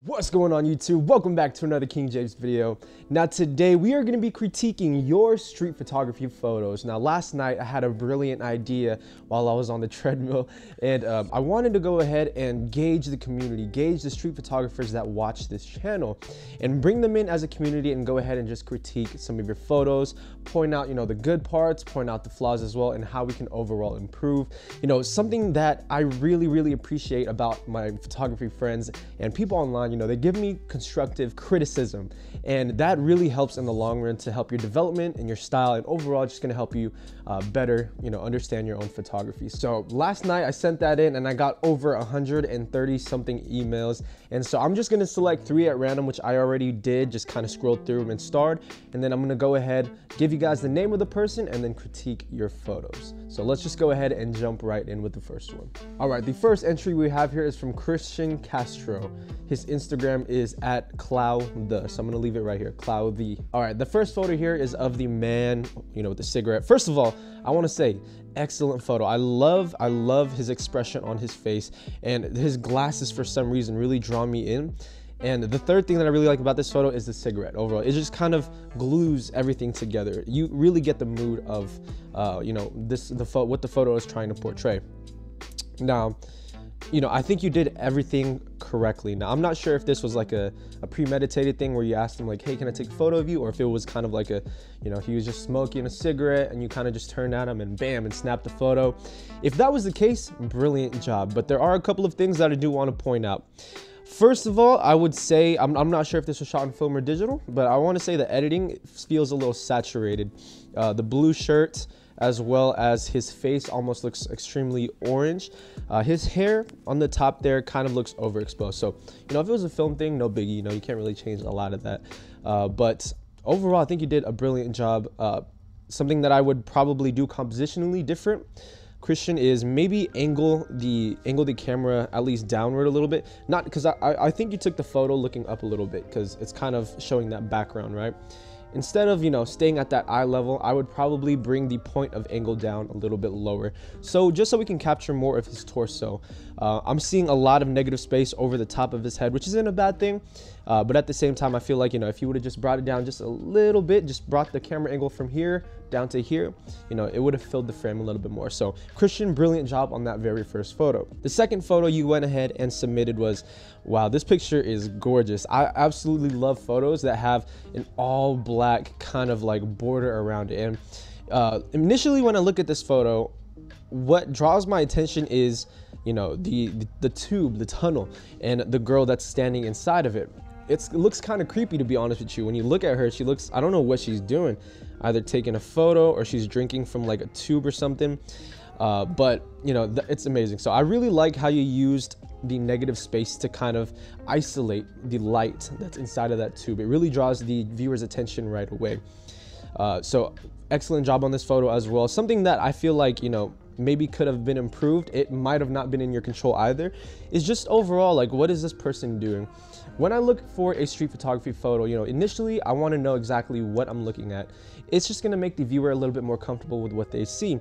What's going on YouTube? Welcome back to another KingJvpes video. Now today we are going to be critiquing your street photography photos. Now last night I had a brilliant idea while I was on the treadmill, and I wanted to go ahead and gauge the community, gauge the street photographers that watch this channel and bring them in as a community and go ahead and just critique some of your photos, point out, the good parts, point out the flaws as well, and how we can overall improve. Something that I really appreciate about my photography friends and people online, they give me constructive criticism, and that really helps in the long run to help your development and your style, and overall just going to help you better, understand your own photography. So last night I sent that in and I got over 130 something emails, and so I'm just going to select 3 at random, which I already did, just kind of scrolled through them and starred, and then I'm going to go ahead, give you guys the name of the person, and then critique your photos. So let's just go ahead and jump right in with the first one. All right, the first entry we have here is from Cristian Castro. His Instagram is at @cloud_the, so I'm gonna leave it right here, @cloud_the. All right, the first photo here is of the man, with the cigarette. First of all, I want to say, excellent photo. I love his expression on his face, and his glasses for some reason really draw me in. And the third thing that I really like about this photo is the cigarette. Overall, it just kind of glues everything together. You really get the mood of, what the photo is trying to portray. Now, I think you did everything correctly. Now, I'm not sure if this was like a premeditated thing where you asked him like, hey, can I take a photo of you? Or if it was kind of like he was just smoking a cigarette and you kind of just turned at him and bam, and snapped the photo. If that was the case, brilliant job. But there are a couple of things that I do want to point out. First of all, I would say, I'm not sure if this was shot in film or digital, but I want to say the editing feels a little saturated. The blue shirt, as well as his face, almost looks extremely orange. His hair on the top there kind of looks overexposed. So, if it was a film thing, no biggie, you can't really change a lot of that. But overall, I think you did a brilliant job. Something that I would probably do compositionally different, Cristian, is maybe angle the camera at least downward a little bit. Not because I think you took the photo looking up a little bit, because it's kind of showing that background, right? Instead of, staying at that eye level, I would probably bring the point of angle down a little bit lower. So just so we can capture more of his torso. I'm seeing a lot of negative space over the top of his head, which isn't a bad thing. But at the same time, I feel like, if you would have just brought it down just a little bit, just brought the camera angle from here down to here, it would have filled the frame a little bit more. So Cristian, brilliant job on that very first photo. The second photo you went ahead and submitted was, wow, this picture is gorgeous. I absolutely love photos that have an all black kind of like border around it. And initially when I look at this photo, what draws my attention is, the tube, the tunnel, and the girl that's standing inside of it. It looks kind of creepy, to be honest with you. When you look at her, she looks, I don't know what she's doing, either taking a photo or she's drinking from like a tube or something. But it's amazing. So I really like how you used the negative space to kind of isolate the light that's inside of that tube. It really draws the viewer's attention right away. So excellent job on this photo as well. Something that I feel like, maybe could have been improved, it might have not been in your control either, is just overall, like, what is this person doing? When I look for a street photography photo, initially I want to know exactly what I'm looking at. It's just going to make the viewer a little bit more comfortable with what they see.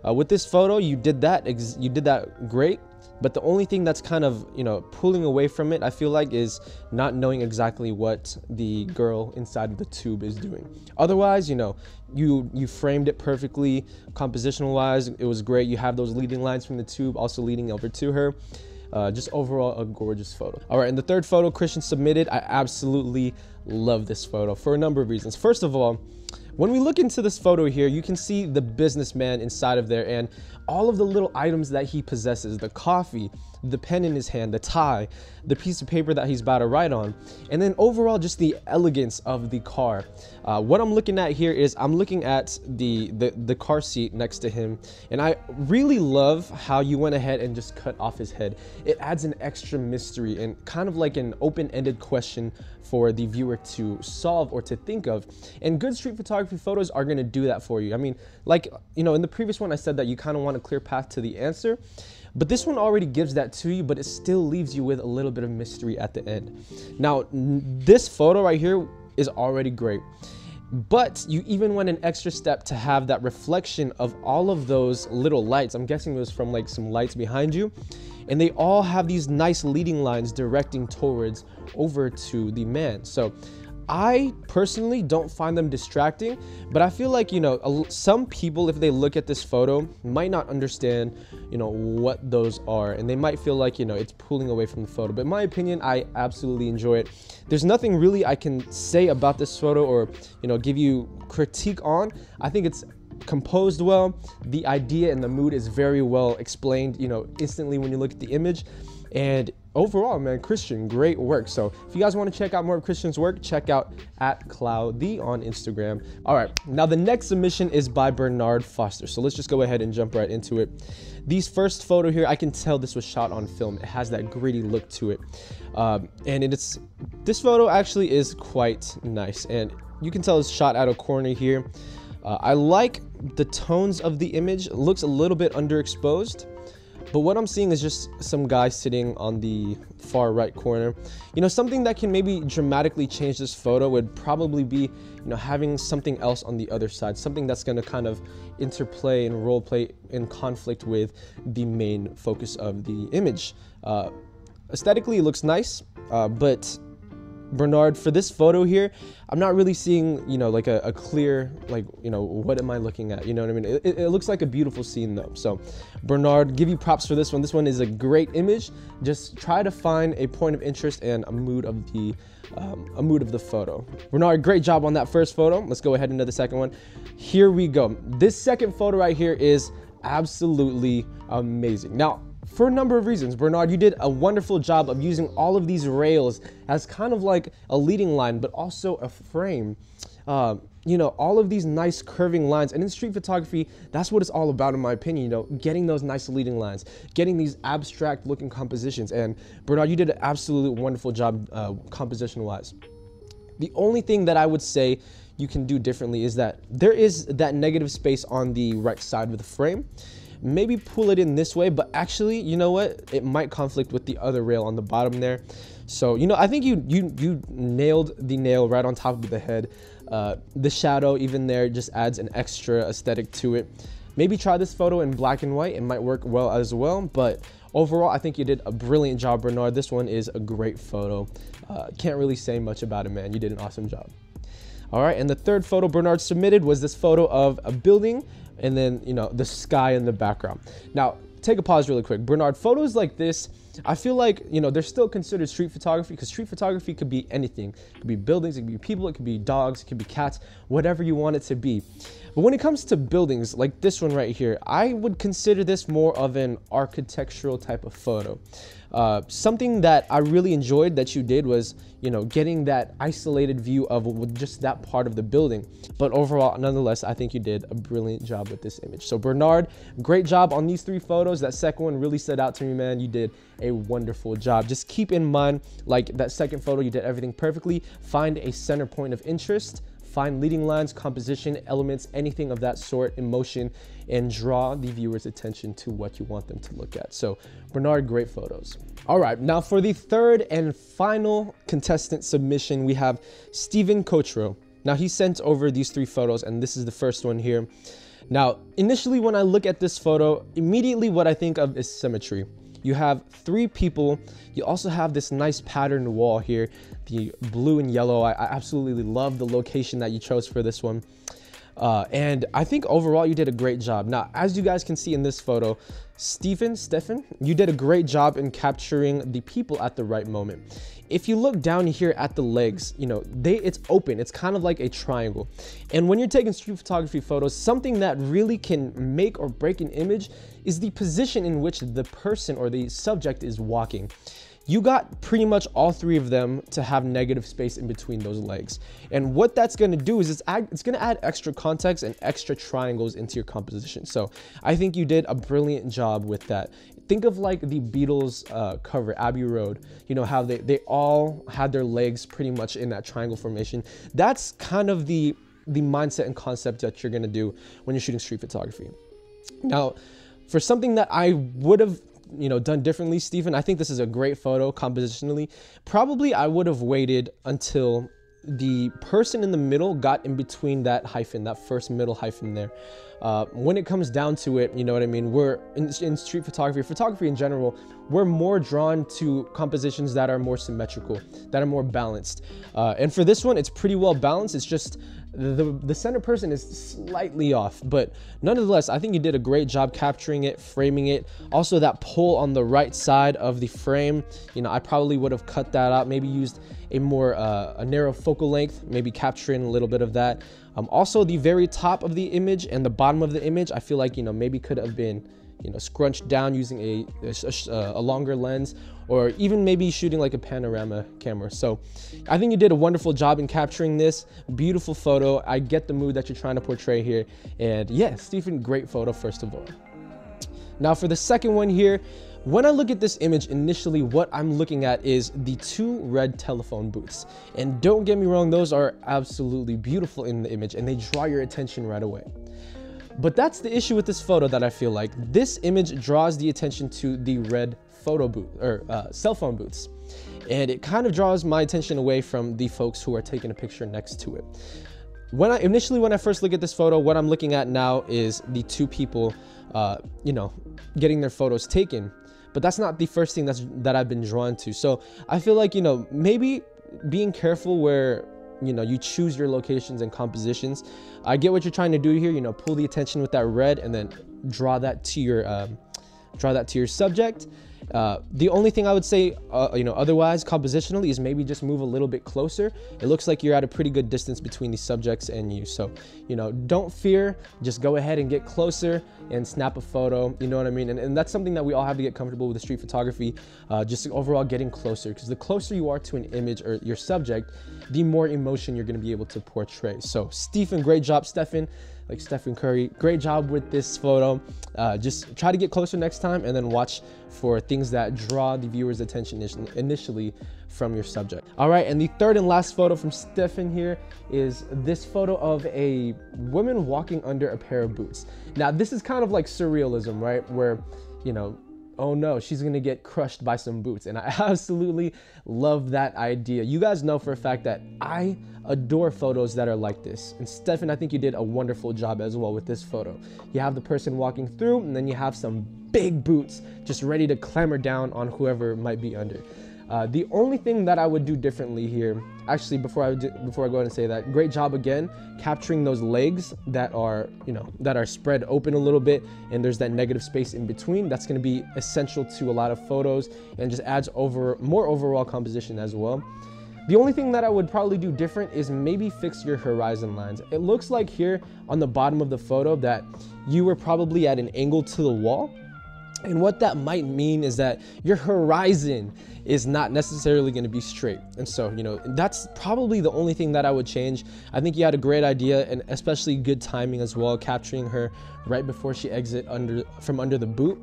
With this photo, you did that great, but the only thing that's kind of, pulling away from it, I feel like, is not knowing exactly what the girl inside of the tube is doing. Otherwise, you framed it perfectly, compositional wise, it was great. You have those leading lines from the tube also leading over to her. Just overall a gorgeous photo. All right, and the third photo Cristian submitted, I absolutely love this photo for a number of reasons. First of all, when we look into this photo here, you can see the businessman inside of there and all of the little items that he possesses: the coffee, the pen in his hand, the tie, the piece of paper that he's about to write on, and then overall just the elegance of the car. What I'm looking at here is I'm looking at the car seat next to him, and I really love how you went ahead and just cut off his head. It adds an extra mystery and kind of like an open-ended question for the viewer to solve or to think of. And good street photography photos are going to do that for you. I mean, like, in the previous one I said that you kind of want a clear path to the answer, but this one already gives that to you, but it still leaves you with a little bit of mystery at the end. Now, this photo right here is already great, but you even went an extra step to have that reflection of all of those little lights. I'm guessing it was from like some lights behind you. and they all have these nice leading lines directing towards over to the man. So I personally don't find them distracting, but I feel like, you know, some people, if they look at this photo, might not understand, you know, what those are, and they might feel like, you know, it's pulling away from the photo. But in my opinion, I absolutely enjoy it. There's nothing really I can say about this photo or, you know, give you critique on. I think it's composed well. The idea and the mood is very well explained, you know, instantly when you look at the image. And overall, man, Cristian, great work. So if you guys want to check out more of Cristian's work, check out @cloudy on Instagram. All right, now the next submission is by Bernard Foster. So let's just go ahead and jump right into it. These first photo here, I can tell this was shot on film. It has that gritty look to it. And this photo actually is quite nice. And you can tell it's shot at a corner here. I like the tones of the image. It looks a little bit underexposed. But what I'm seeing is just some guy sitting on the far right corner. You know, something that can maybe dramatically change this photo would probably be, you know, having something else on the other side, something that's going to kind of interplay and role play in conflict with the main focus of the image. Aesthetically, it looks nice, but Bernard, for this photo here, I'm not really seeing, you know, like a clear, like, you know, what am I looking at? You know what I mean? It looks like a beautiful scene though. So Bernard, give you props for this one. This one is a great image. Just try to find a point of interest and a mood of the photo. Bernard, great job on that first photo. Let's go ahead into the second one. Here we go. This second photo right here is absolutely amazing. Now, for a number of reasons, Bernard, you did a wonderful job of using all of these rails as kind of like a leading line, but also a frame. You know, all of these nice curving lines. And in street photography, that's what it's all about, in my opinion, you know, getting those nice leading lines, getting these abstract looking compositions. And Bernard, you did an absolutely wonderful job composition-wise. The only thing that I would say you can do differently is that there is that negative space on the right side of the frame. Maybe pull it in this way, but actually, you know what? It might conflict with the other rail on the bottom there. So, you know, I think you nailed the nail right on top of the head. The shadow even there just adds an extra aesthetic to it. Maybe try this photo in black and white. It might work well as well, but overall, I think you did a brilliant job, Bernard. This one is a great photo. Can't really say much about it, man. You did an awesome job. All right, and the third photo Bernard submitted was this photo of a building and then, you know, the sky in the background. Now, take a pause really quick. Bernard, photos like this, I feel like, you know, they're still considered street photography, because street photography could be anything. It could be buildings, it could be people, it could be dogs, it could be cats, whatever you want it to be. But when it comes to buildings like this one right here, I would consider this more of an architectural type of photo. Something that I really enjoyed that you did was, you know, getting that isolated view of just that part of the building. But overall, nonetheless, I think you did a brilliant job with this image. So Bernard, great job on these three photos. That second one really stood out to me, man. You did a wonderful job. Just keep in mind, like that second photo, you did everything perfectly. Find a center point of interest. Find leading lines, composition, elements, anything of that sort, emotion, and draw the viewer's attention to what you want them to look at. So Bernard, great photos. All right, now for the third and final contestant submission, we have Steven Cotro. Now he sent over these three photos, and this is the first one here. Now, initially when I look at this photo, immediately what I think of is symmetry. You have three people. You also have this nice patterned wall here, the blue and yellow. I absolutely love the location that you chose for this one. And I think overall you did a great job. Now, as you guys can see in this photo, Stefan, you did a great job in capturing the people at the right moment. If you look down here at the legs, you know, it's open. It's kind of like a triangle. And when you're taking street photography photos, something that really can make or break an image is the position in which the person or the subject is walking. You got pretty much all three of them to have negative space in between those legs. And what that's gonna do is it's gonna add extra context and extra triangles into your composition. So I think you did a brilliant job with that. Think of like the Beatles cover, Abbey Road. You know how they all had their legs pretty much in that triangle formation. That's kind of the mindset and concept that you're gonna do when you're shooting street photography. Now, for something that I would have, you know, done differently, Stephen, I think this is a great photo compositionally. Probably I would have waited until the person in the middle got in between that hyphen, that first middle hyphen there. when it comes down to it, you know what I mean, we're in street photography in general, we're more drawn to compositions that are more symmetrical, that are more balanced. And for this one, it's pretty well balanced. It's just the center person is slightly off, but nonetheless, I think you did a great job capturing it, framing it. Also, that pull on the right side of the frame, you know, I probably would have cut that out, maybe used a more a narrow focal length, maybe capturing a little bit of that. Also, the very top of the image and the bottom of the image, I feel like, you know, maybe could have been, you know, scrunched down using a longer lens, or even maybe shooting like a panorama camera. So I think you did a wonderful job in capturing this beautiful photo. I get the mood that you're trying to portray here. And yeah, Stefan, great photo, first of all. Now for the second one here, when I look at this image, initially what I'm looking at is the two red telephone booths. And don't get me wrong, those are absolutely beautiful in the image and they draw your attention right away. But that's the issue with this photo that I feel like. This image draws the attention to the red photo booth or cell phone booths. And it kind of draws my attention away from the folks who are taking a picture next to it. When I first look at this photo, what I'm looking at now is the two people, you know, getting their photos taken. But that's not the first thing that I've been drawn to. So I feel like, you know, maybe being careful where, you know, you choose your locations and compositions. I get what you're trying to do here, you know, pull the attention with that red and then draw that to your subject. The only thing I would say, you know, otherwise compositionally is maybe just move a little bit closer. It looks like you're at a pretty good distance between the subjects and you. So, you know, don't fear, just go ahead and get closer and snap a photo, you know what I mean? And that's something that we all have to get comfortable with the street photography, just overall getting closer, because the closer you are to an image or your subject, the more emotion you're gonna be able to portray. So Stefan, great job, Stefan. Like Stephen Curry, great job with this photo. Just try to get closer next time and then watch for things that draw the viewer's attention initially from your subject. All right, and the third and last photo from Stefan here is this photo of a woman walking under a pair of boots. Now, this is kind of like surrealism, right? Where, you know, oh no, she's gonna get crushed by some boots. And I absolutely love that idea. You guys know for a fact that I adore photos that are like this. And Stefan, I think you did a wonderful job as well with this photo. You have the person walking through and then you have some big boots just ready to clamber down on whoever might be under. The only thing that I would do differently here, actually, before I go ahead and say that, great job again, capturing those legs that are, you know, that are spread open a little bit, and there's that negative space in between. That's going to be essential to a lot of photos and just adds more overall composition as well. The only thing that I would probably do different is maybe fix your horizon lines. It looks like here on the bottom of the photo that you were probably at an angle to the wall. And what that might mean is that your horizon is not necessarily going to be straight. And so, you know, that's probably the only thing that I would change. I think you had a great idea and especially good timing as well, capturing her right before she exit from under the boot.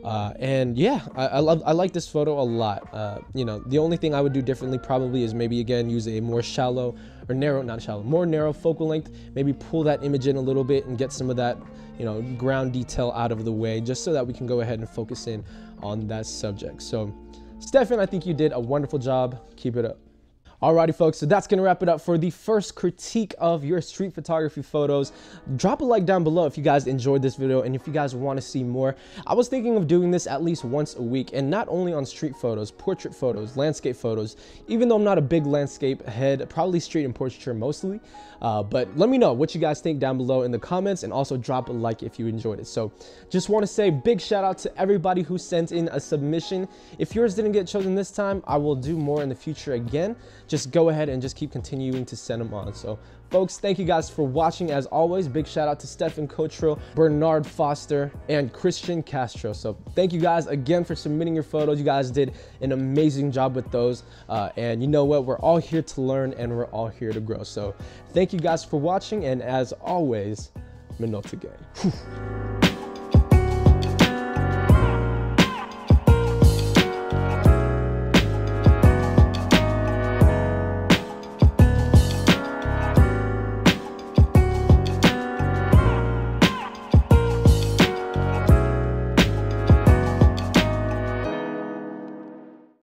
And yeah, I like this photo a lot. You know, the only thing I would do differently probably is maybe again use a more shallow or narrow, not shallow, more narrow focal length. Maybe pull that image in a little bit and get some of that, you know, ground detail out of the way, just so that we can go ahead and focus in on that subject. So Stefan, I think you did a wonderful job. Keep it up. Alrighty folks, so that's gonna wrap it up for the first critique of your street photography photos. Drop a like down below if you guys enjoyed this video and if you guys want to see more. I was thinking of doing this at least once a week, and not only on street photos, portrait photos, landscape photos, even though I'm not a big landscape head, probably street and portraiture mostly. But let me know what you guys think down below in the comments, and also drop a like if you enjoyed it. So just want to say big shout out to everybody who sent in a submission. If yours didn't get chosen this time, I will do more in the future again. Just go ahead and just keep continuing to send them on. So folks, thank you guys for watching. As always, big shout out to Stefan Cottrell, Bernard Foster, and Cristian Castro. So thank you guys again for submitting your photos. You guys did an amazing job with those. And you know what? We're all here to learn and we're all here to grow. So thank you guys for watching. And as always, Minolta gang.